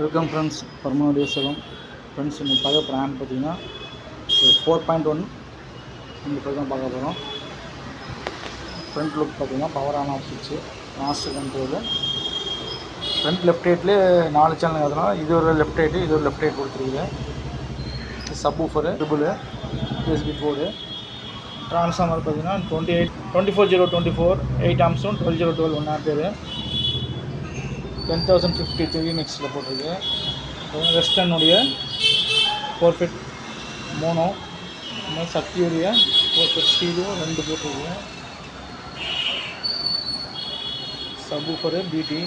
Welcome friends, பர்மனோடைய செல்வம். Friends, இன்னைக்கு பார்க்க போகிற ஆம்ப் பார்த்தீங்கன்னா 4.1 இந்த தான் பார்க்க போகிறோம். ஃப்ரண்ட் லுக் பார்த்தீங்கன்னா பவர் ஆன் ஆஃப் சுவிட்சு, மாஸ்டர் கண்ட்ரோலு. ஃப்ரண்ட் லெஃப்ட் ஹைட்லேயே 4 சேனல் அதனால் இது ஒரு லெஃப்ட் ஹைட்டு, இது ஒரு லெஃப்ட் ஹைட் கொடுத்துருக்குது. Subwoofer, triple USB port. Transformer பார்த்தீங்கன்னா 24 8 ஆம்ஸும் 12 1 ஆம்பியர் 10,053 நெக்ஸ்ட்டில் போட்டிருக்கு. வெஸ்டர்னுடைய 4 ஃபீட் மோனோ, இந்த மாதிரி சக்தியுடைய 4 ஃபீட் ஸ்டீலும் 2 போட்டிருக்கு. சப் ஊஃபரு பிடி